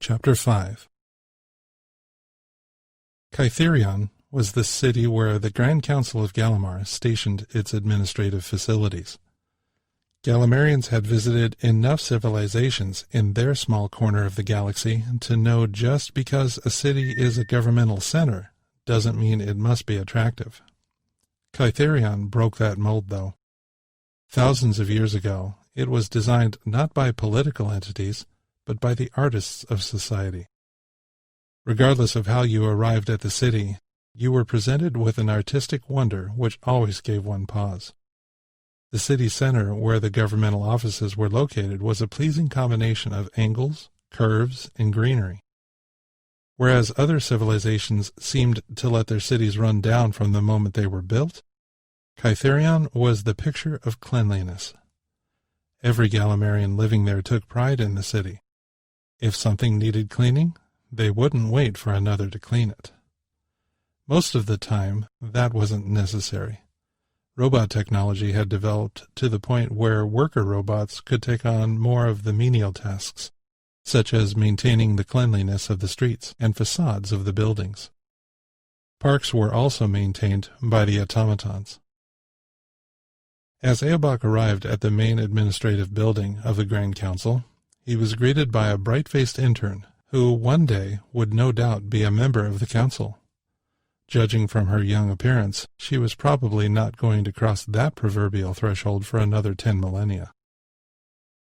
Chapter 5. Kytherion was the city where the Grand Council of Galimar stationed its administrative facilities. Galimarians had visited enough civilizations in their small corner of the galaxy to know just because a city is a governmental center doesn't mean it must be attractive. Kytherion broke that mold, though. Thousands of years ago, it was designed not by political entities, but by the artists of society. Regardless of how you arrived at the city, you were presented with an artistic wonder which always gave one pause. The city center, where the governmental offices were located, was a pleasing combination of angles, curves, and greenery. Whereas other civilizations seemed to let their cities run down from the moment they were built, Kytherion was the picture of cleanliness. Every Galimarian living there took pride in the city. If something needed cleaning, they wouldn't wait for another to clean it. Most of the time, that wasn't necessary. Robot technology had developed to the point where worker robots could take on more of the menial tasks, such as maintaining the cleanliness of the streets and facades of the buildings. Parks were also maintained by the automatons. As Eobach arrived at the main administrative building of the Grand Council, he was greeted by a bright-faced intern who one day would no doubt be a member of the council. Judging from her young appearance, she was probably not going to cross that proverbial threshold for another 10 millennia.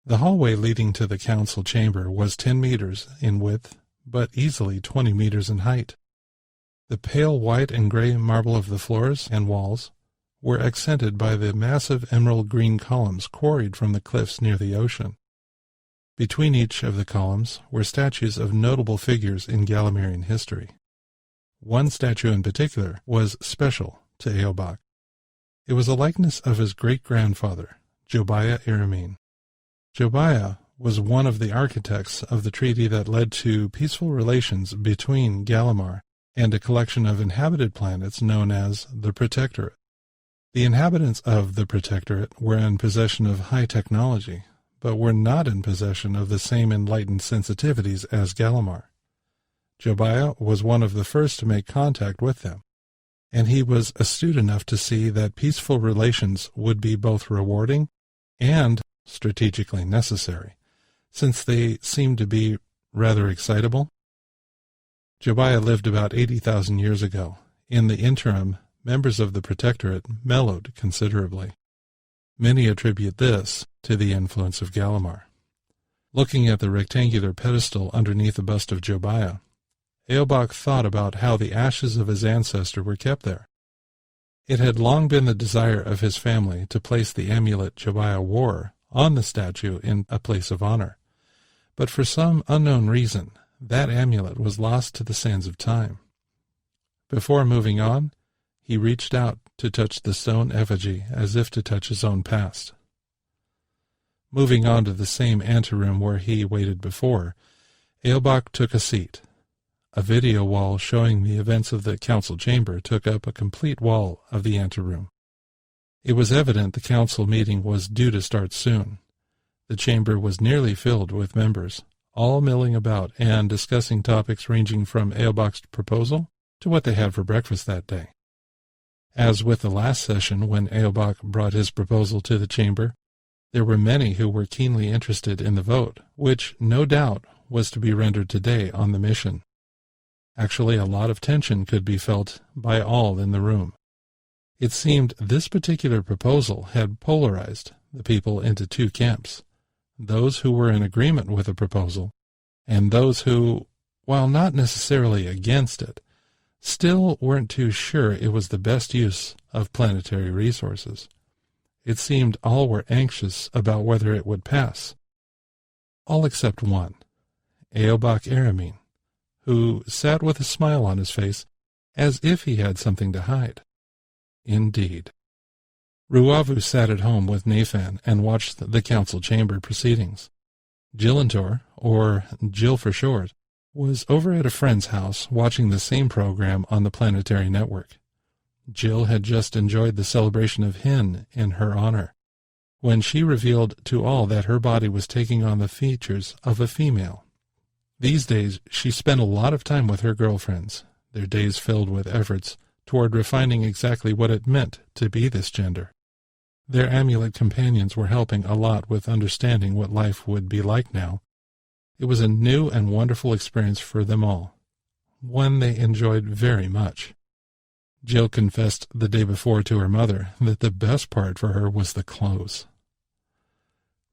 The hallway leading to the council chamber was 10 meters in width, but easily 20 meters in height. The pale white and gray marble of the floors and walls were accented by the massive emerald green columns quarried from the cliffs near the ocean. Between each of the columns were statues of notable figures in Galimarian history. One statue in particular was special to Eobach. It was a likeness of his great-grandfather, Jobiah Iramin. Jobiah was one of the architects of the treaty that led to peaceful relations between Galimar and a collection of inhabited planets known as the Protectorate. The inhabitants of the Protectorate were in possession of high technology, but were not in possession of the same enlightened sensitivities as Galimar. Jobiah was one of the first to make contact with them, and he was astute enough to see that peaceful relations would be both rewarding and strategically necessary, since they seemed to be rather excitable. Jobiah lived about 80,000 years ago. In the interim, members of the Protectorate mellowed considerably. Many attribute this to the influence of Galimar. Looking at the rectangular pedestal underneath the bust of Jobiah, Eobach thought about how the ashes of his ancestor were kept there. It had long been the desire of his family to place the amulet Jobiah wore on the statue in a place of honor, but for some unknown reason, that amulet was lost to the sands of time. Before moving on, he reached out to touch the stone effigy as if to touch his own past. Moving on to the same anteroom where he waited before, Eobach took a seat. A video wall showing the events of the council chamber took up a complete wall of the anteroom. It was evident the council meeting was due to start soon. The chamber was nearly filled with members, all milling about and discussing topics ranging from Eobach's proposal to what they had for breakfast that day. As with the last session when Eobach brought his proposal to the chamber, there were many who were keenly interested in the vote, which, no doubt, was to be rendered today on the mission. Actually, a lot of tension could be felt by all in the room. It seemed this particular proposal had polarized the people into two camps, those who were in agreement with the proposal, and those who, while not necessarily against it, still weren't too sure it was the best use of planetary resources. It seemed all were anxious about whether it would pass. All except one, Eobach Iramin, who sat with a smile on his face as if he had something to hide. Indeed. Ruavu sat at home with Nathan and watched the council chamber proceedings. Gillentor, or Jill for short, was over at a friend's house watching the same program on the planetary network. Jill had just enjoyed the celebration of Hen in her honor, when she revealed to all that her body was taking on the features of a female. These days she spent a lot of time with her girlfriends, their days filled with efforts toward refining exactly what it meant to be this gender. Their amulet companions were helping a lot with understanding what life would be like now. It was a new and wonderful experience for them all, one they enjoyed very much. Jill confessed the day before to her mother that the best part for her was the clothes.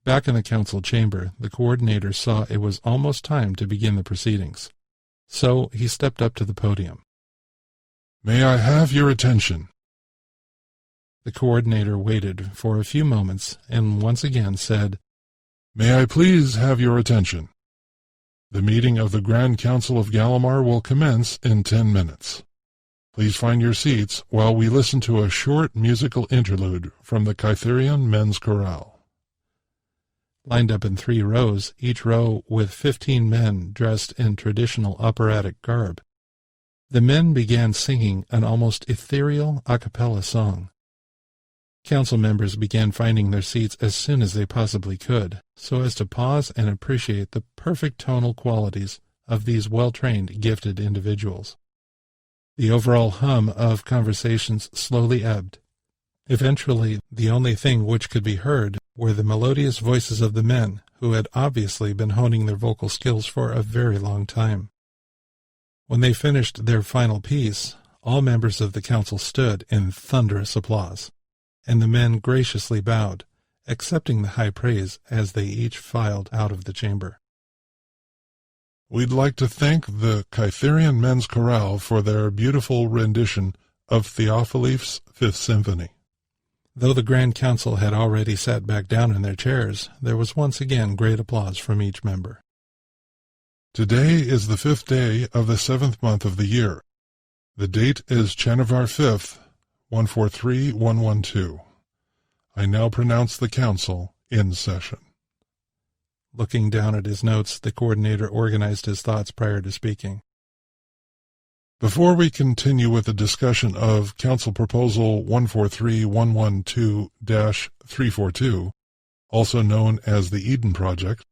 Back in the council chamber, the coordinator saw it was almost time to begin the proceedings, so he stepped up to the podium. "May I have your attention?" The coordinator waited for a few moments and once again said, "May I please have your attention? The meeting of the Grand Council of Galimar will commence in 10 minutes. Please find your seats while we listen to a short musical interlude from the Kytherian Men's Chorale." Lined up in 3 rows, each row with 15 men dressed in traditional operatic garb, the men began singing an almost ethereal a cappella song. Council members began finding their seats as soon as they possibly could, so as to pause and appreciate the perfect tonal qualities of these well-trained, gifted individuals. The overall hum of conversations slowly ebbed. Eventually, the only thing which could be heard were the melodious voices of the men, who had obviously been honing their vocal skills for a very long time. When they finished their final piece, all members of the council stood in thunderous applause, and the men graciously bowed, accepting the high praise as they each filed out of the chamber. "We'd like to thank the Kytherian Men's Chorale for their beautiful rendition of Theophile's Fifth Symphony." Though the Grand Council had already sat back down in their chairs, there was once again great applause from each member. "Today is the 5th day of the 7th month of the year. The date is Chanavar 5th, 143112. I now pronounce the council in session." Looking down at his notes, the coordinator organized his thoughts prior to speaking. Before we continue with the discussion of Council Proposal 143112-342, also known as the Eden Project,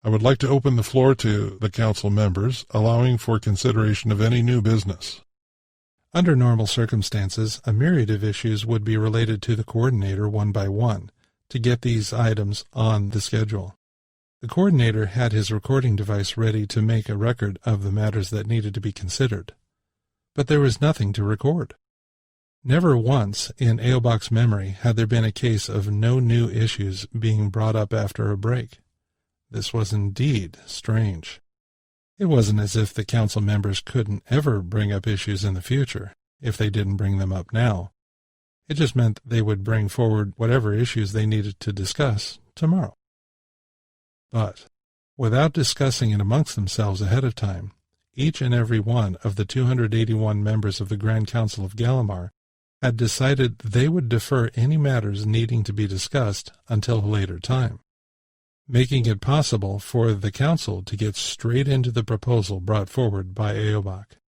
I would like to open the floor to the Council members, allowing for consideration of any new business. Under normal circumstances, a myriad of issues would be related to the coordinator one by one to get these items on the schedule. The coordinator had his recording device ready to make a record of the matters that needed to be considered. But there was nothing to record. Never once in Eobach's memory had there been a case of no new issues being brought up after a break. This was indeed strange. It wasn't as if the council members couldn't ever bring up issues in the future, if they didn't bring them up now. It just meant they would bring forward whatever issues they needed to discuss tomorrow. But, without discussing it amongst themselves ahead of time, each and every one of the 281 members of the Grand Council of Galimar had decided they would defer any matters needing to be discussed until a later time, making it possible for the council to get straight into the proposal brought forward by Eobach.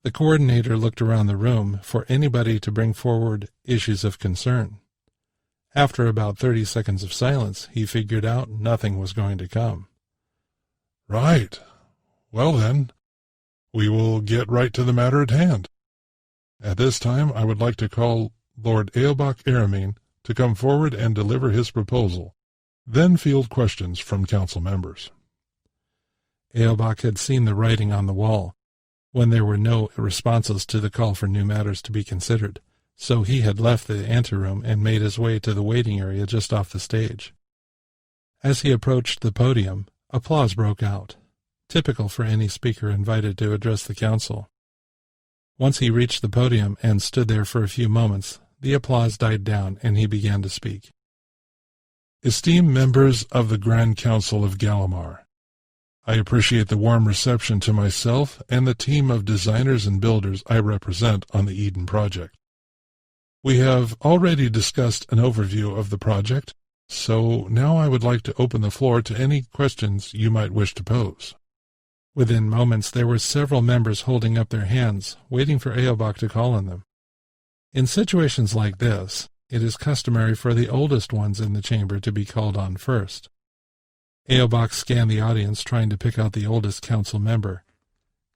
The coordinator looked around the room for anybody to bring forward issues of concern. After about 30 seconds of silence, he figured out nothing was going to come. "Right. Well then, we will get right to the matter at hand. At this time, I would like to call Lord Eobach Aramin to come forward and deliver his proposal, then field questions from council members." Eobach had seen the writing on the wall, when there were no responses to the call for new matters to be considered, so he had left the anteroom and made his way to the waiting area just off the stage. As he approached the podium, applause broke out, typical for any speaker invited to address the council. Once he reached the podium and stood there for a few moments, the applause died down and he began to speak. "Esteemed members of the Grand Council of Galimar, I appreciate the warm reception to myself and the team of designers and builders I represent on the Eden Project. We have already discussed an overview of the project, so now I would like to open the floor to any questions you might wish to pose." Within moments there were several members holding up their hands, waiting for Eobach to call on them. In situations like this, it is customary for the oldest ones in the chamber to be called on first. Eobach scanned the audience, trying to pick out the oldest council member.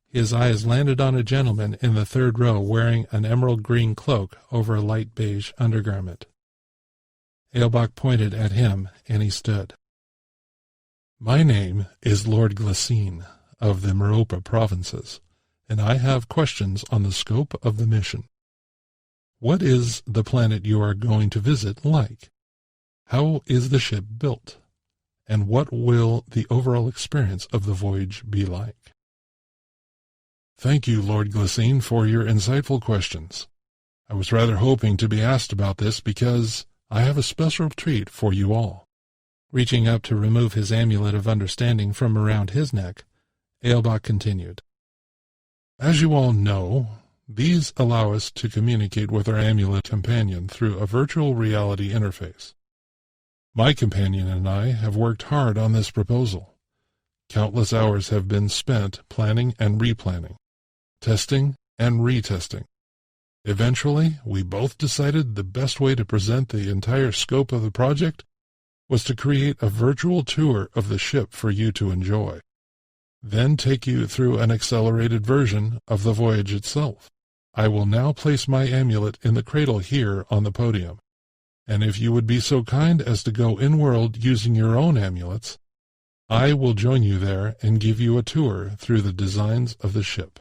His eyes landed on a gentleman in the third row wearing an emerald green cloak over a light beige undergarment. Eobach pointed at him, and he stood. "My name is Lord Glacine of the Meropa provinces, and I have questions on the scope of the mission. What is the planet you are going to visit like? How is the ship built? And what will the overall experience of the voyage be like?" "Thank you, Lord Glacine, for your insightful questions. I was rather hoping to be asked about this because I have a special treat for you all." Reaching up to remove his amulet of understanding from around his neck, Eobach continued. "As you all know, these allow us to communicate with our amulet companion through a virtual reality interface. My companion and I have worked hard on this proposal. Countless hours have been spent planning and replanning, testing and retesting. Eventually, we both decided the best way to present the entire scope of the project was to create a virtual tour of the ship for you to enjoy, then take you through an accelerated version of the voyage itself. I will now place my amulet in the cradle here on the podium, and if you would be so kind as to go in-world using your own amulets, I will join you there and give you a tour through the designs of the ship.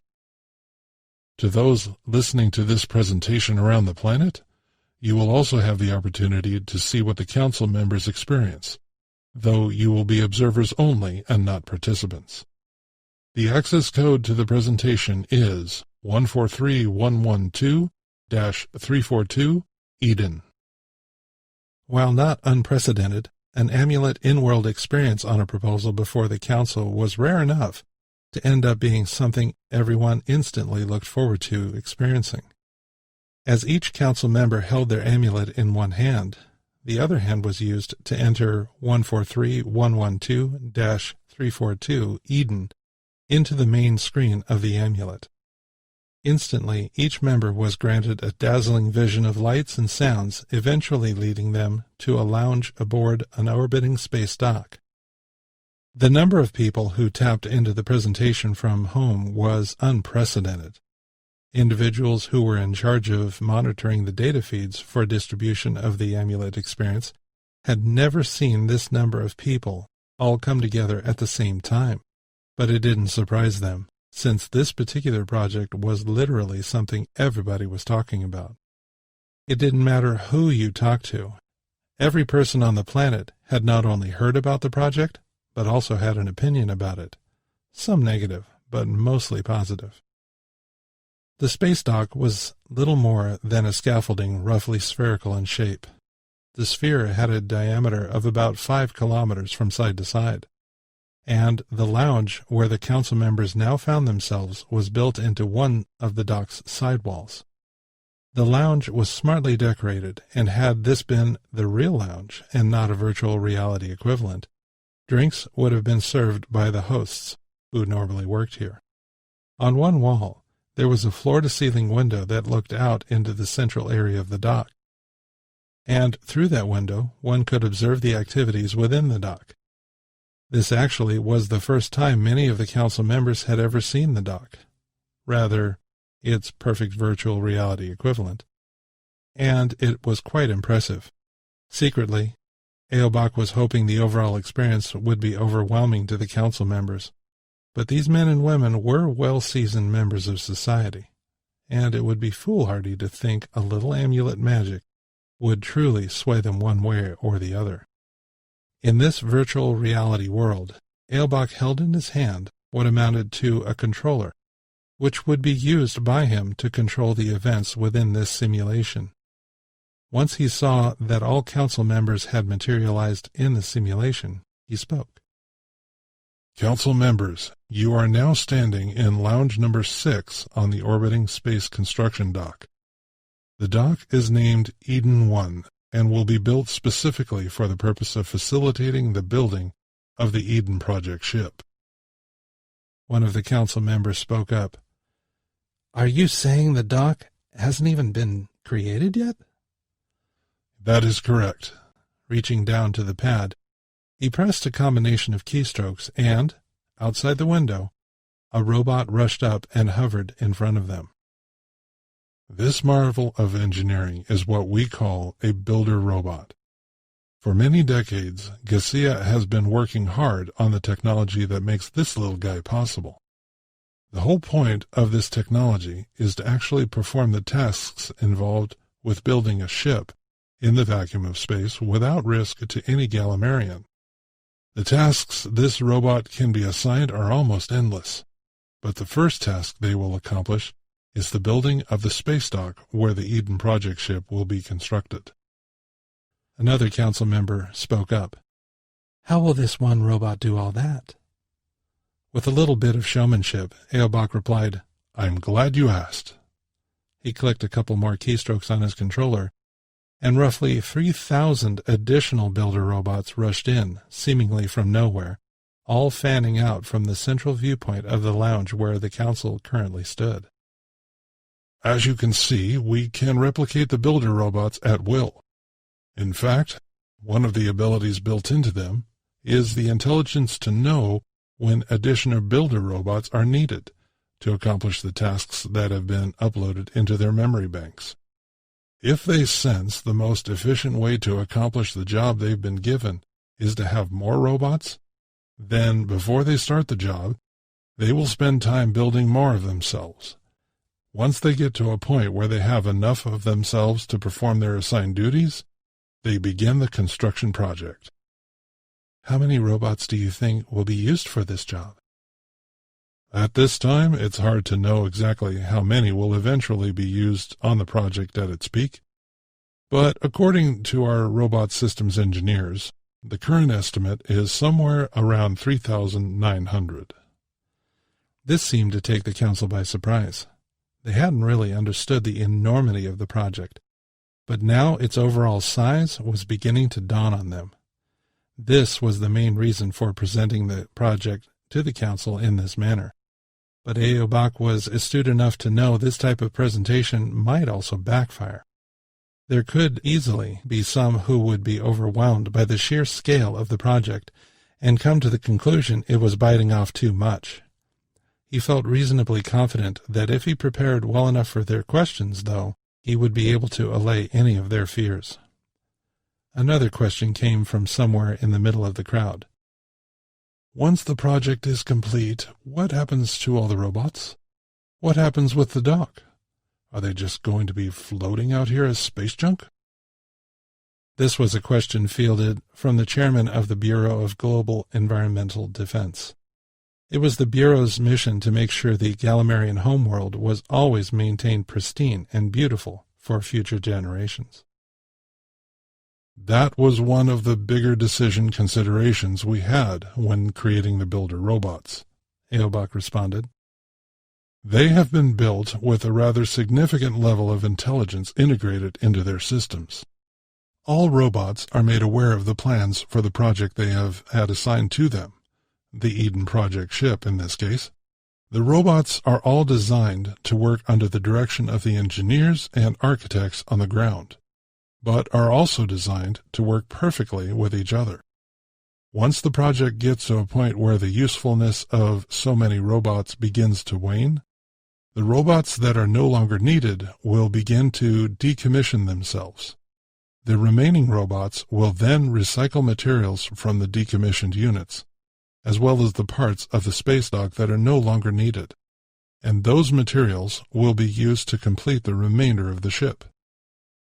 To those listening to this presentation around the planet, you will also have the opportunity to see what the council members experience, though you will be observers only and not participants. The access code to the presentation is 143112-342 Eden. While not unprecedented, an amulet in-world experience on a proposal before the council was rare enough to end up being something everyone instantly looked forward to experiencing. As each council member held their amulet in one hand, the other hand was used to enter 143112-342 Eden into the main screen of the amulet. Instantly, each member was granted a dazzling vision of lights and sounds, eventually leading them to a lounge aboard an orbiting space dock. The number of people who tapped into the presentation from home was unprecedented. Individuals who were in charge of monitoring the data feeds for distribution of the amulet experience had never seen this number of people all come together at the same time. But it didn't surprise them, since this particular project was literally something everybody was talking about. It didn't matter who you talked to. Every person on the planet had not only heard about the project, but also had an opinion about it. Some negative, but mostly positive. The space dock was little more than a scaffolding roughly spherical in shape. The sphere had a diameter of about 5 kilometers from side to side, and the lounge where the council members now found themselves was built into one of the dock's side walls. The lounge was smartly decorated, and had this been the real lounge and not a virtual reality equivalent, drinks would have been served by the hosts who normally worked here. On one wall, there was a floor-to-ceiling window that looked out into the central area of the dock, and through that window one could observe the activities within the dock. This actually was the first time many of the council members had ever seen the dock, rather, its perfect virtual reality equivalent, and it was quite impressive. Secretly, Eobach was hoping the overall experience would be overwhelming to the council members. But these men and women were well-seasoned members of society, and it would be foolhardy to think a little amulet magic would truly sway them one way or the other. In this virtual reality world, Eobach held in his hand what amounted to a controller, which would be used by him to control the events within this simulation. Once he saw that all council members had materialized in the simulation, he spoke. "Council members, you are now standing in lounge number 6 on the orbiting space construction dock. The dock is named Eden 1 and will be built specifically for the purpose of facilitating the building of the Eden Project ship." One of the council members spoke up. "Are you saying the dock hasn't even been created yet?" "That is correct." Reaching down to the pad, He pressed a combination of keystrokes and, outside the window, a robot rushed up and hovered in front of them. This marvel of engineering is what we call a builder robot. For many decades, Garcia has been working hard on the technology that makes this little guy possible. The whole point of this technology is to actually perform the tasks involved with building a ship in the vacuum of space without risk to any Galimarian. The tasks this robot can be assigned are almost endless, but the first task they will accomplish is the building of the space dock where the Eden Project ship will be constructed. Another council member spoke up. How will this one robot do all that? With a little bit of showmanship, Eobach replied, I'm glad you asked. He clicked a couple more keystrokes on his controller, and roughly 3,000 additional builder robots rushed in, seemingly from nowhere, all fanning out from the central viewpoint of the lounge where the council currently stood. As you can see, we can replicate the builder robots at will. In fact, one of the abilities built into them is the intelligence to know when additional builder robots are needed to accomplish the tasks that have been uploaded into their memory banks. If they sense the most efficient way to accomplish the job they've been given is to have more robots, then before they start the job, they will spend time building more of themselves. Once they get to a point where they have enough of themselves to perform their assigned duties, they begin the construction project. How many robots do you think will be used for this job? At this time, it's hard to know exactly how many will eventually be used on the project at its peak, but according to our robot systems engineers, the current estimate is somewhere around 3,900. This seemed to take the council by surprise. They hadn't really understood the enormity of the project, but now its overall size was beginning to dawn on them. This was the main reason for presenting the project to the council in this manner. But Eobach was astute enough to know this type of presentation might also backfire. There could easily be some who would be overwhelmed by the sheer scale of the project and come to the conclusion it was biting off too much. He felt reasonably confident that if he prepared well enough for their questions, though, he would be able to allay any of their fears. Another question came from somewhere in the middle of the crowd. Once the project is complete, what happens to all the robots? What happens with the dock? Are they just going to be floating out here as space junk? This was a question fielded from the chairman of the Bureau of Global Environmental Defense. It was the Bureau's mission to make sure the Galimarian homeworld was always maintained pristine and beautiful for future generations. That was one of the bigger decision considerations we had when creating the builder robots, Eobach responded. They have been built with a rather significant level of intelligence integrated into their systems. All robots are made aware of the plans for the project they have had assigned to them, the Eden Project ship in this case. The robots are all designed to work under the direction of the engineers and architects on the ground, but are also designed to work perfectly with each other. Once the project gets to a point where the usefulness of so many robots begins to wane, the robots that are no longer needed will begin to decommission themselves. The remaining robots will then recycle materials from the decommissioned units, as well as the parts of the space dock that are no longer needed, and those materials will be used to complete the remainder of the ship.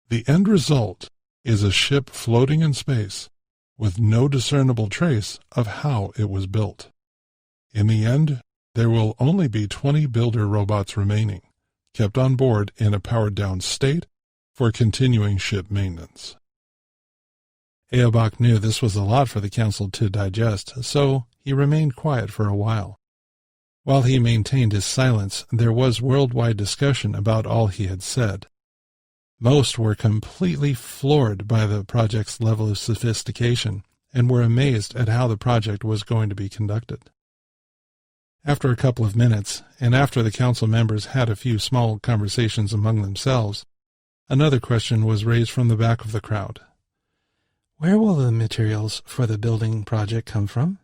The end result is a ship floating in space with no discernible trace of how it was built. In the end, there will only be 20 builder robots remaining, kept on board in a powered-down state for continuing ship maintenance. Eobach knew this was a lot for the council to digest, so he remained quiet for a while. While he maintained his silence, there was worldwide discussion about all he had said. Most were completely floored by the project's level of sophistication and were amazed at how the project was going to be conducted. After a couple of minutes, and after the council members had a few small conversations among themselves, another question was raised from the back of the crowd. Where will the materials for the building project come from?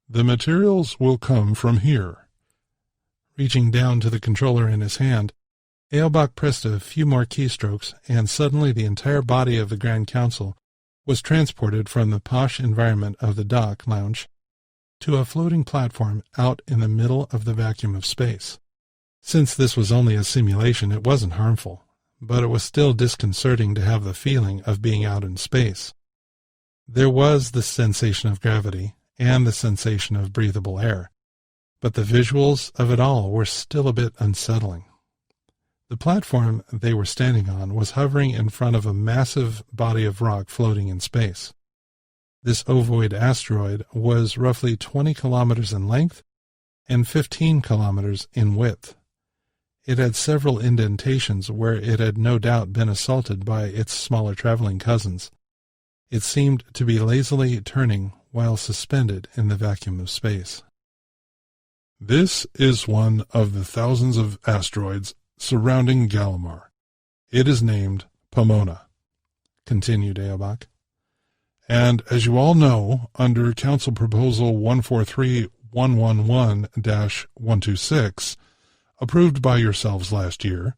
The materials will come from here. Reaching down to the controller in his hand, Eobach pressed a few more keystrokes, and suddenly the entire body of the Grand Council was transported from the posh environment of the dock lounge to a floating platform out in the middle of the vacuum of space. Since this was only a simulation, it wasn't harmful, but it was still disconcerting to have the feeling of being out in space. There was the sensation of gravity and the sensation of breathable air, but the visuals of it all were still a bit unsettling. The platform they were standing on was hovering in front of a massive body of rock floating in space. This ovoid asteroid was roughly 20 kilometers in length and 15 kilometers in width. It had several indentations where it had no doubt been assaulted by its smaller traveling cousins. It seemed to be lazily turning while suspended in the vacuum of space. This is one of the thousands of asteroids surrounding Galimar. It is named Pomona, continued Eobach. And as you all know, under Council Proposal 143-111-126, approved by yourselves last year,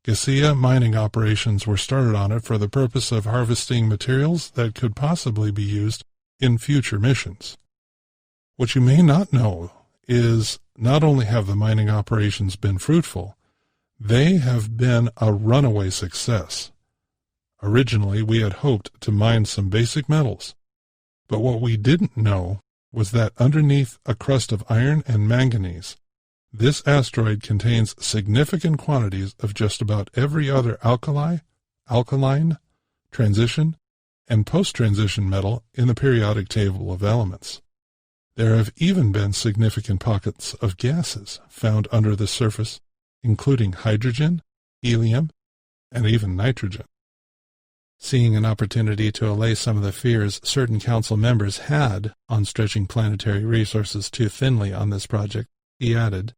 Gasia mining operations were started on it for the purpose of harvesting materials that could possibly be used in future missions. What you may not know is not only have the mining operations been fruitful, they have been a runaway success. Originally, we had hoped to mine some basic metals, but what we didn't know was that underneath a crust of iron and manganese, this asteroid contains significant quantities of just about every other alkali, alkaline, transition, and post-transition metal in the periodic table of elements. There have even been significant pockets of gases found under the surface, including hydrogen, helium, and even nitrogen. Seeing an opportunity to allay some of the fears certain council members had on stretching planetary resources too thinly on this project, he added,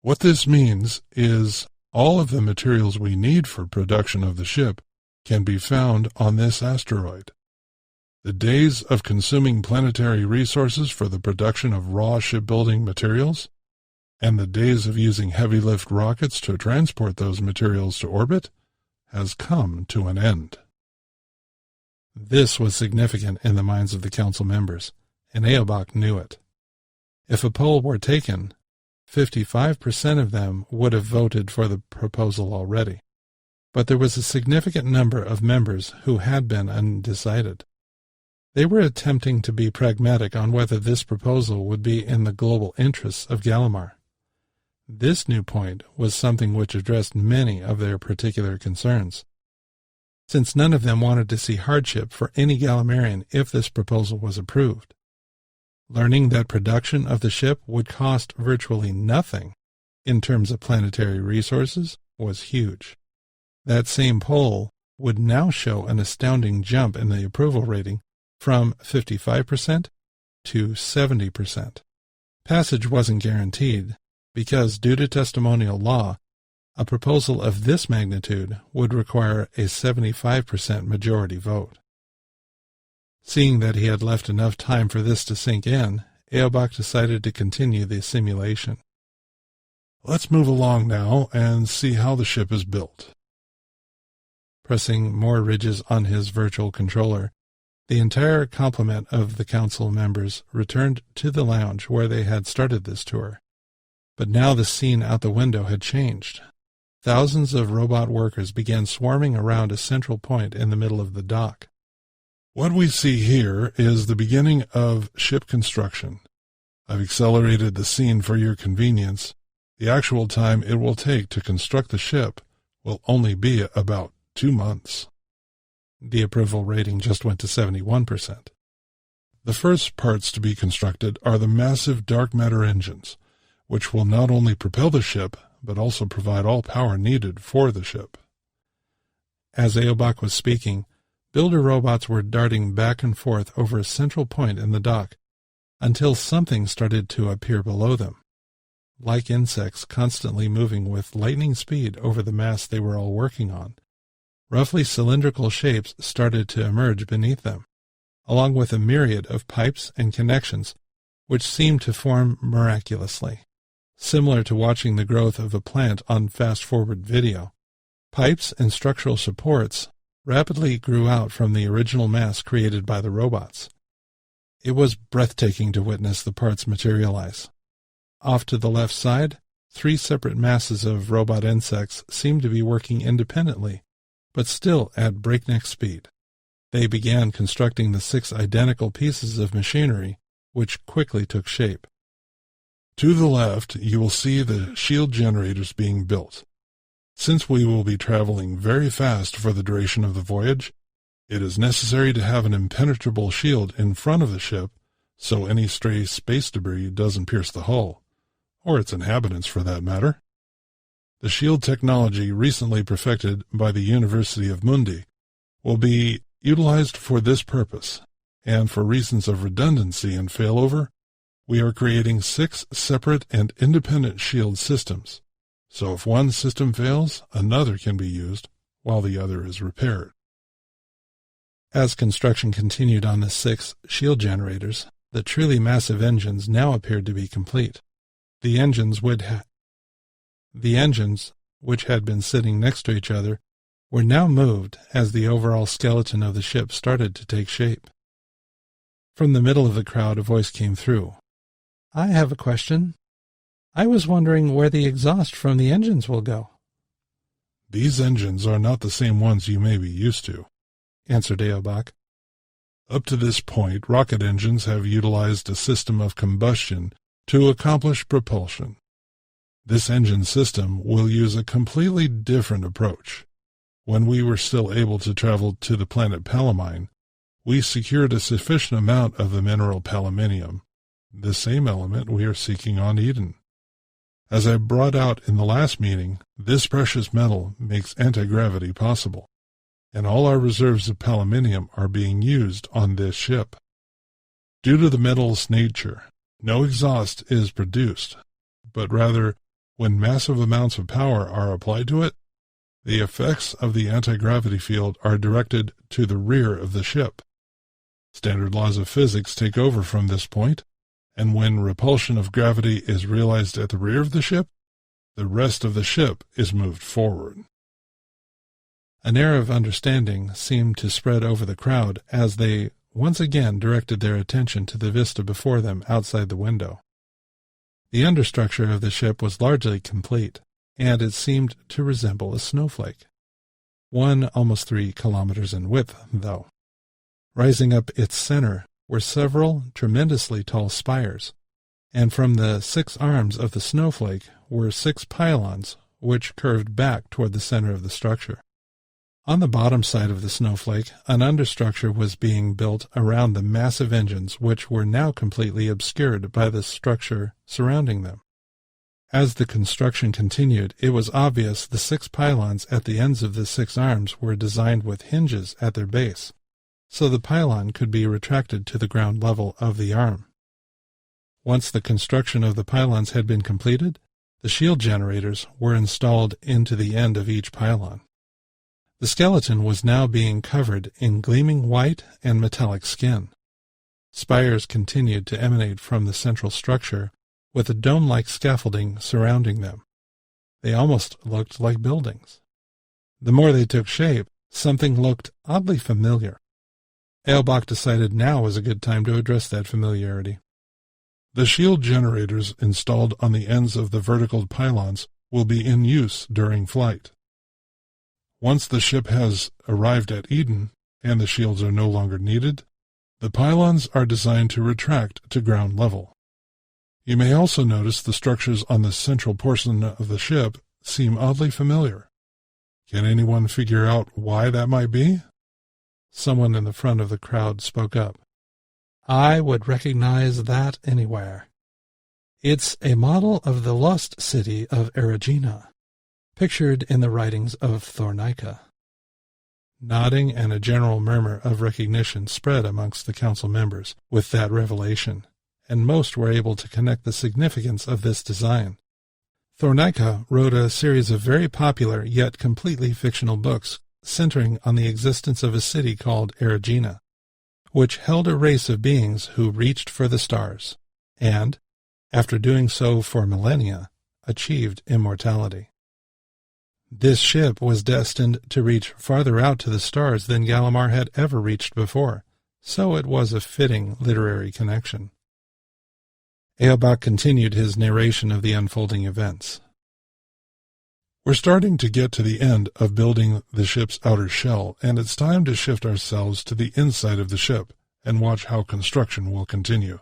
"What this means is all of the materials we need for production of the ship can be found on this asteroid. The days of consuming planetary resources for the production of raw shipbuilding materials, and the days of using heavy-lift rockets to transport those materials to orbit, has come to an end." This was significant in the minds of the council members, and Eobach knew it. If a poll were taken, 55% of them would have voted for the proposal already, but there was a significant number of members who had been undecided. They were attempting to be pragmatic on whether this proposal would be in the global interests of Galimar. This new point was something which addressed many of their particular concerns, since none of them wanted to see hardship for any Galimarian if this proposal was approved. Learning that production of the ship would cost virtually nothing in terms of planetary resources was huge. That same poll would now show an astounding jump in the approval rating from 55% to 70%. Passage wasn't guaranteed, because due to testimonial law, a proposal of this magnitude would require a 75% majority vote. Seeing that he had left enough time for this to sink in, Eobach decided to continue the simulation. "Let's move along now and see how the ship is built." Pressing more ridges on his virtual controller, the entire complement of the council members returned to the lounge where they had started this tour. But now the scene out the window had changed. Thousands of robot workers began swarming around a central point in the middle of the dock. "What we see here is the beginning of ship construction. I've accelerated the scene for your convenience. The actual time it will take to construct the ship will only be about 2 months. The approval rating just went to 71%. The first parts to be constructed are the massive dark matter engines, which will not only propel the ship, but also provide all power needed for the ship." As Eobach was speaking, builder robots were darting back and forth over a central point in the dock, until something started to appear below them. Like insects constantly moving with lightning speed over the mass they were all working on, roughly cylindrical shapes started to emerge beneath them, along with a myriad of pipes and connections which seemed to form miraculously, similar to watching the growth of a plant on fast-forward video. Pipes and structural supports rapidly grew out from the original mass created by the robots. It was breathtaking to witness the parts materialize. Off to the left side, 3 separate masses of robot insects seemed to be working independently, but still at breakneck speed. They began constructing the 6 identical pieces of machinery, which quickly took shape. To the left, you will see the shield generators being built. Since we will be traveling very fast for the duration of the voyage, it is necessary to have an impenetrable shield in front of the ship so any stray space debris doesn't pierce the hull, or its inhabitants for that matter. The shield technology recently perfected by the University of Mundi will be utilized for this purpose, and for reasons of redundancy and failover, we are creating 6 separate and independent shield systems, so if one system fails, another can be used while the other is repaired. As construction continued on the 6 shield generators, the truly massive engines now appeared to be complete. The engines, which had been sitting next to each other, were now moved as the overall skeleton of the ship started to take shape. From the middle of the crowd, a voice came through. "I have a question. I was wondering where the exhaust from the engines will go." "These engines are not the same ones you may be used to," answered Eobach. "Up to this point, rocket engines have utilized a system of combustion to accomplish propulsion. This engine system will use a completely different approach. When we were still able to travel to the planet Palamine, we secured a sufficient amount of the mineral palaminium, the same element we are seeking on Eden. As I brought out in the last meeting, this precious metal makes anti-gravity possible, and all our reserves of palaminium are being used on this ship. Due to the metal's nature, no exhaust is produced, but rather, when massive amounts of power are applied to it, the effects of the anti-gravity field are directed to the rear of the ship. Standard laws of physics take over from this point, and when repulsion of gravity is realized at the rear of the ship, the rest of the ship is moved forward. An air of understanding seemed to spread over the crowd as they once again directed their attention to the vista before them outside the window. The understructure of the ship was largely complete, and it seemed to resemble a snowflake. One almost 3 kilometers in width, though. Rising up its center were several tremendously tall spires, and from the 6 arms of the snowflake were 6 pylons, which curved back toward the center of the structure. On the bottom side of the snowflake, an understructure was being built around the massive engines, which were now completely obscured by the structure surrounding them. As the construction continued, it was obvious the 6 pylons at the ends of the 6 arms were designed with hinges at their base, so the pylon could be retracted to the ground level of the arm. Once the construction of the pylons had been completed, the shield generators were installed into the end of each pylon. The skeleton was now being covered in gleaming white and metallic skin. Spires continued to emanate from the central structure, with a dome-like scaffolding surrounding them. They almost looked like buildings. The more they took shape, something looked oddly familiar. Eobach decided now was a good time to address that familiarity. The shield generators installed on the ends of the vertical pylons will be in use during flight. Once the ship has arrived at Eden, and the shields are no longer needed, the pylons are designed to retract to ground level. You may also notice the structures on the central portion of the ship seem oddly familiar. Can anyone figure out why that might be? Someone in the front of the crowd spoke up. "I would recognize that anywhere. It's a model of the lost city of Erigena, pictured in the writings of Thornica." Nodding and a general murmur of recognition spread amongst the council members with that revelation, and most were able to connect the significance of this design. Thornica wrote a series of very popular yet completely fictional books centering on the existence of a city called Erigena, which held a race of beings who reached for the stars, and, after doing so for millennia, achieved immortality. This ship was destined to reach farther out to the stars than Galimar had ever reached before, so it was a fitting literary connection. Eobach continued his narration of the unfolding events. We're starting to get to the end of building the ship's outer shell, and it's time to shift ourselves to the inside of the ship and watch how construction will continue.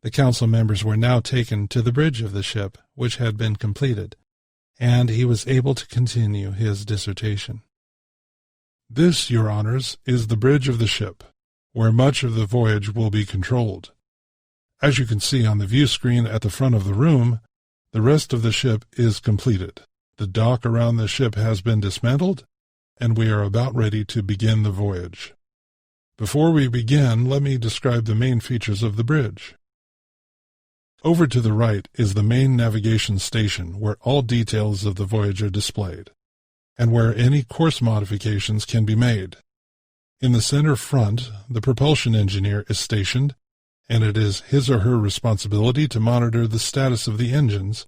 The council members were now taken to the bridge of the ship, which had been completed, and he was able to continue his dissertation. This, Your Honors, is the bridge of the ship, where much of the voyage will be controlled. As you can see on the view screen at the front of the room, the rest of the ship is completed. The dock around the ship has been dismantled, and we are about ready to begin the voyage. Before we begin, let me describe the main features of the bridge. Over to the right is the main navigation station, where all details of the voyage are displayed, and where any course modifications can be made. In the center front, the propulsion engineer is stationed, and it is his or her responsibility to monitor the status of the engines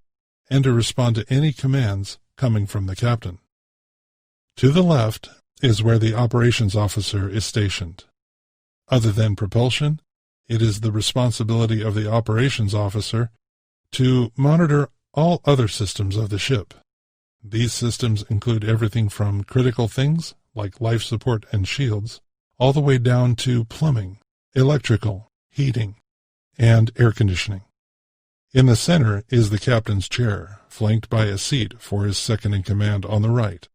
and to respond to any commands coming from the captain. To the left is where the operations officer is stationed. Other than propulsion, it is the responsibility of the operations officer to monitor all other systems of the ship. These systems include everything from critical things, like life support and shields, all the way down to plumbing, electrical, heating, and air conditioning. In the center is the captain's chair, flanked by a seat for his second-in-command on the right,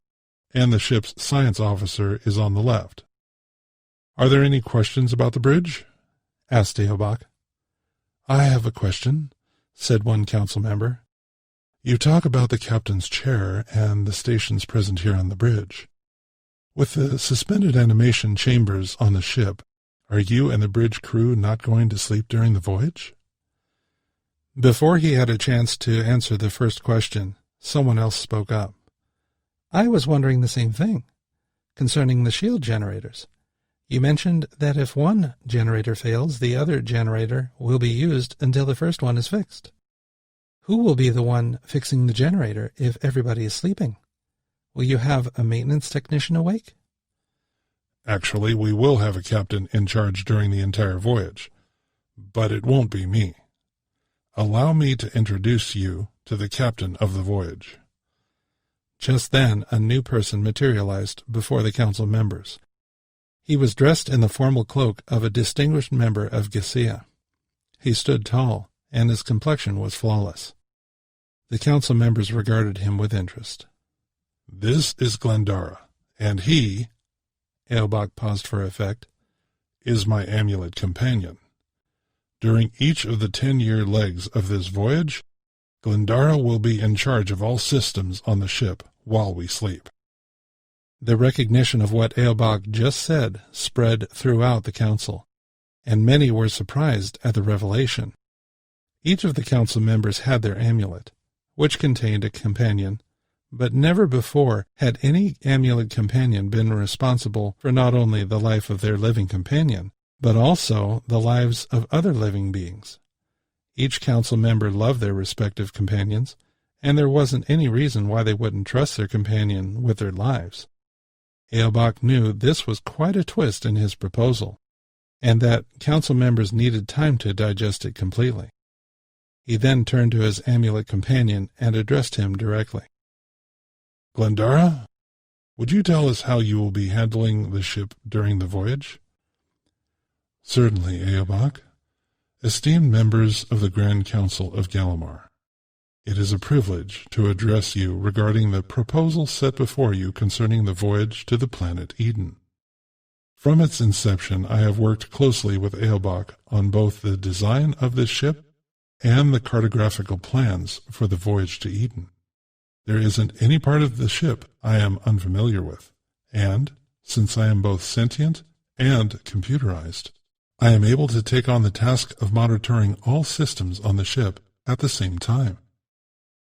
and the ship's science officer is on the left. Are there any questions about the bridge? Asked Eobach. I have a question, said one council member. You talk about the captain's chair and the stations present here on the bridge. With the suspended animation chambers on the ship, are you and the bridge crew not going to sleep during the voyage? Before he had a chance to answer the first question, someone else spoke up. I was wondering the same thing, concerning the shield generators. You mentioned that if one generator fails, the other generator will be used until the first one is fixed. Who will be the one fixing the generator if everybody is sleeping? Will you have a maintenance technician awake? Actually, we will have a captain in charge during the entire voyage, but it won't be me. Allow me to introduce you to the captain of the voyage. Just then, a new person materialized before the council members. He was dressed in the formal cloak of a distinguished member of Gesia. He stood tall, and his complexion was flawless. The council members regarded him with interest. This is Glendara, and he, Eobach paused for effect, is my amulet companion. During each of the 10-year legs of this voyage, Glendara will be in charge of all systems on the ship while we sleep. The recognition of what Eobach just said spread throughout the council, and many were surprised at the revelation. Each of the council members had their amulet, which contained a companion, but never before had any amulet companion been responsible for not only the life of their living companion, but also the lives of other living beings. Each council member loved their respective companions, and there wasn't any reason why they wouldn't trust their companion with their lives. Eobach knew this was quite a twist in his proposal, and that council members needed time to digest it completely. He then turned to his amulet companion and addressed him directly. Glendara, would you tell us how you will be handling the ship during the voyage? Certainly, Eobach. Esteemed members of the Grand Council of Galimar, it is a privilege to address you regarding the proposal set before you concerning the voyage to the planet Eden. From its inception, I have worked closely with Eobach on both the design of this ship and the cartographical plans for the voyage to Eden. There isn't any part of the ship I am unfamiliar with, and, since I am both sentient and computerized, I am able to take on the task of monitoring all systems on the ship at the same time.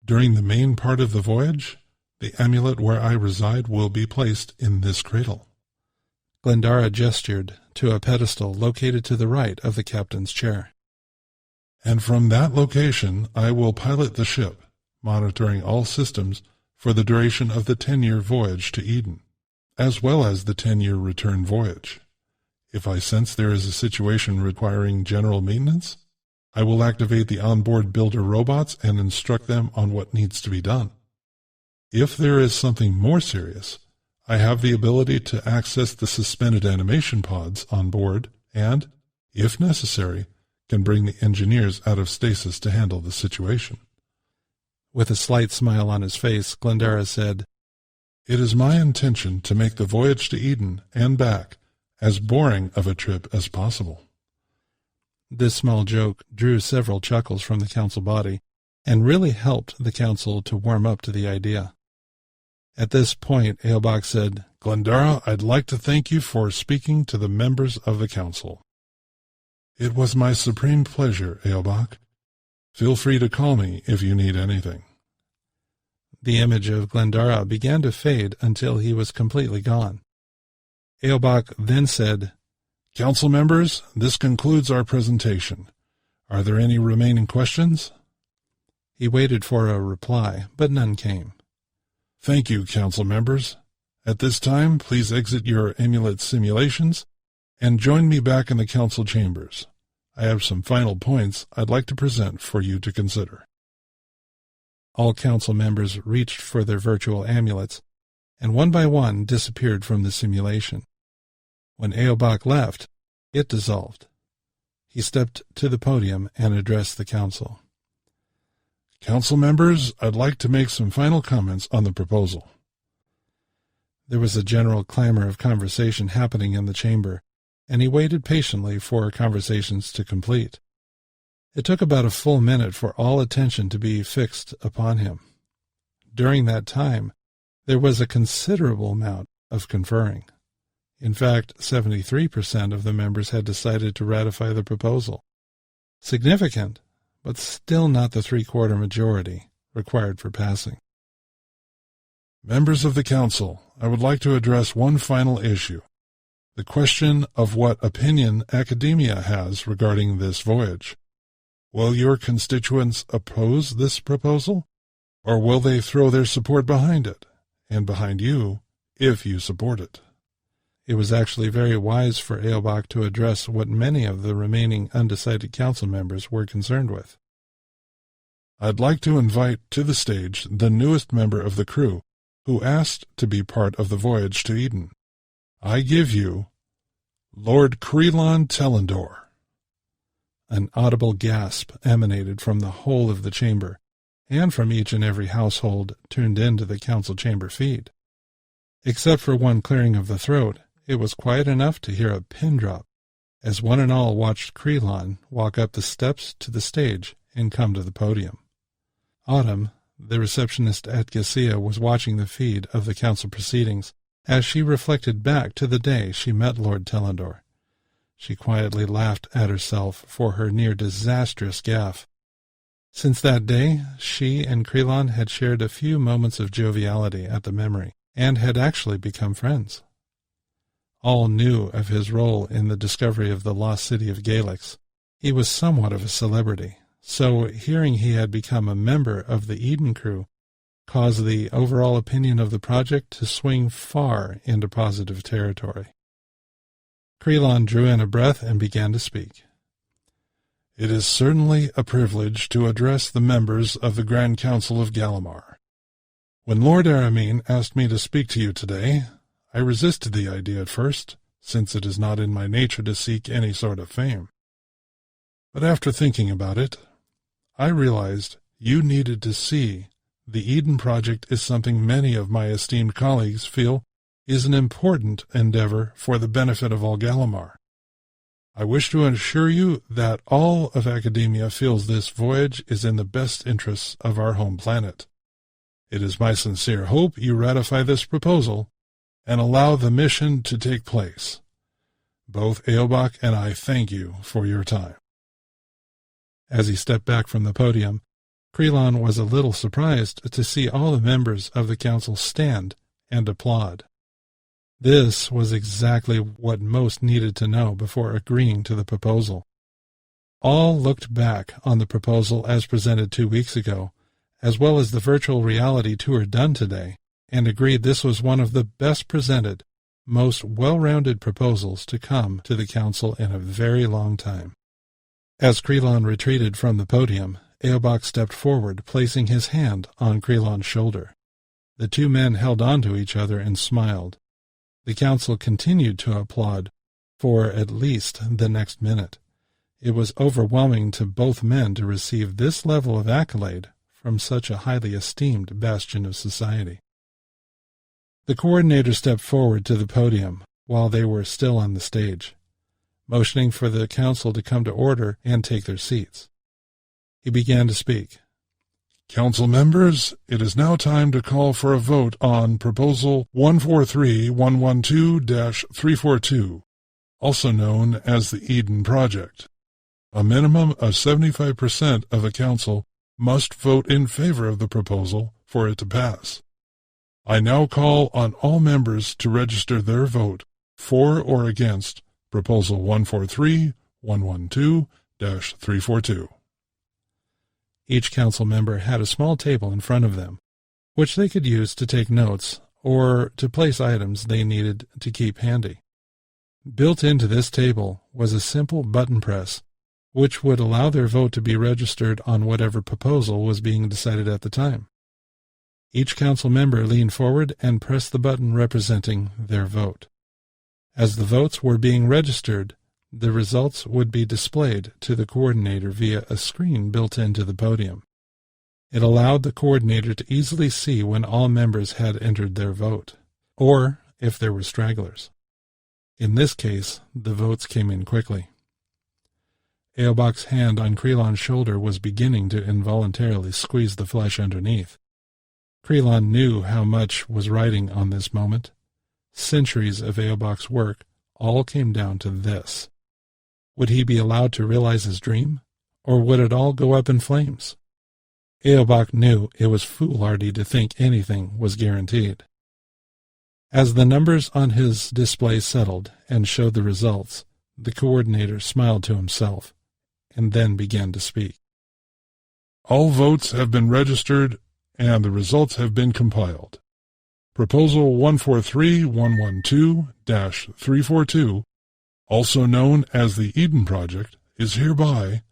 During the main part of the voyage, The amulet where I reside will be placed in this cradle. Glendara gestured to a pedestal located to the right of the captain's chair. And from that location I will pilot the ship, monitoring all systems for the duration of the 10-year voyage to Eden, as well as the 10-year return voyage. If I sense there is a situation requiring general maintenance, I will activate the onboard builder robots and instruct them on what needs to be done. If there is something more serious, I have the ability to access the suspended animation pods on board and, if necessary, can bring the engineers out of stasis to handle the situation. With a slight smile on his face, Glendara said, It is my intention to make the voyage to Eden and back as boring of a trip as possible. This small joke drew several chuckles from the council body and really helped the council to warm up to the idea. At this point, Eobach said, Glendara, I'd like to thank you for speaking to the members of the council. It was my supreme pleasure, Eobach. Feel free to call me if you need anything. The image of Glendara began to fade until he was completely gone. Eobach then said, Council members, this concludes our presentation. Are there any remaining questions? He waited for a reply, but none came. Thank you, council members. At this time, please exit your amulet simulations and join me back in the council chambers. I have some final points I'd like to present for you to consider. All council members reached for their virtual amulets, and one by one disappeared from the simulation. When Eobach left, it dissolved. He stepped to the podium and addressed the council. Council members, I'd like to make some final comments on the proposal. There was a general clamor of conversation happening in the chamber, and he waited patiently for conversations to complete. It took about a full minute for all attention to be fixed upon him. During that time, there was a considerable amount of conferring. In fact, 73% of the members had decided to ratify the proposal. Significant, but still not the three-quarter majority required for passing. Members of the council, I would like to address one final issue, the question of what opinion academia has regarding this voyage. Will your constituents oppose this proposal, or will they throw their support behind it, and behind you, if you support it? It was actually very wise for Eobach to address what many of the remaining undecided council members were concerned with. I'd like to invite to the stage the newest member of the crew who asked to be part of the voyage to Eden. I give you Lord Krelon Telendor. An audible gasp emanated from the whole of the chamber, and from each and every household tuned into the council chamber feed. Except for one clearing of the throat, it was quiet enough to hear a pin drop, as one and all watched Krelon walk up the steps to the stage and come to the podium. Autumn, the receptionist at Gacia, was watching the feed of the council proceedings as she reflected back to the day she met Lord Telendor. She quietly laughed at herself for her near-disastrous gaffe. Since that day, she and Krelon had shared a few moments of joviality at the memory, and had actually become friends. All knew of his role in the discovery of the lost city of Galix. He was somewhat of a celebrity, so hearing he had become a member of the Eden crew caused the overall opinion of the project to swing far into positive territory. Krelon drew in a breath and began to speak. It is certainly a privilege to address the members of the Grand Council of Galimar. When Lord Aramin asked me to speak to you today, I resisted the idea at first, since it is not in my nature to seek any sort of fame. But after thinking about it, I realized you needed to see the Eden Project is something many of my esteemed colleagues feel is an important endeavor for the benefit of all Galimar. I wish to assure you that all of academia feels this voyage is in the best interests of our home planet. It is my sincere hope you ratify this proposal and allow the mission to take place. Both Eobach and I thank you for your time. As he stepped back from the podium, Crelon was a little surprised to see all the members of the council stand and applaud. This was exactly what most needed to know before agreeing to the proposal. All looked back on the proposal as presented 2 weeks ago, as well as the virtual reality tour done today, and agreed this was one of the best presented, most well-rounded proposals to come to the council in a very long time. As Crelon retreated from the podium, Eobach stepped forward, placing his hand on Crelon's shoulder. The two men held on to each other and smiled. The council continued to applaud for at least the next minute. It was overwhelming to both men to receive this level of accolade from such a highly esteemed bastion of society. The coordinator stepped forward to the podium while they were still on the stage, motioning for the council to come to order and take their seats. He began to speak. Council members, it is now time to call for a vote on Proposal 143112-342, also known as the Eden Project. A minimum of 75% of the council must vote in favor of the proposal for it to pass. I now call on all members to register their vote for or against Proposal 143112-342. Each council member had a small table in front of them, which they could use to take notes or to place items they needed to keep handy. Built into this table was a simple button press, which would allow their vote to be registered on whatever proposal was being decided at the time. Each council member leaned forward and pressed the button representing their vote. As the votes were being registered, the results would be displayed to the coordinator via a screen built into the podium. It allowed the coordinator to easily see when all members had entered their vote, or if there were stragglers. In this case, the votes came in quickly. Eobach's hand on Crelon's shoulder was beginning to involuntarily squeeze the flesh underneath. Crelon knew how much was riding on this moment. Centuries of Eobach's work all came down to this. Would he be allowed to realize his dream, or would it all go up in flames? Eobach knew it was foolhardy to think anything was guaranteed. As the numbers on his display settled and showed the results, the coordinator smiled to himself, and then began to speak. All votes have been registered, and the results have been compiled. Proposal 143112-342, also known as the Eden Project, is hereby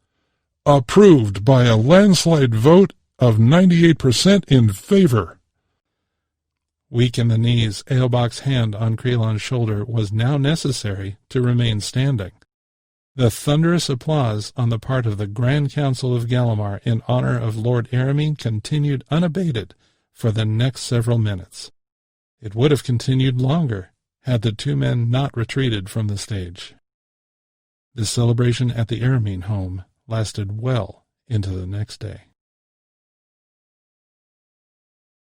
approved by a landslide vote of 98% in favor. Weak in the knees, Eobach's hand on Crelon's shoulder was now necessary to remain standing. The thunderous applause on the part of the Grand Council of Galimar in honor of Lord Aramin continued unabated for the next several minutes. It would have continued longer had the two men not retreated from the stage. The celebration at the Aramin home lasted well into the next day.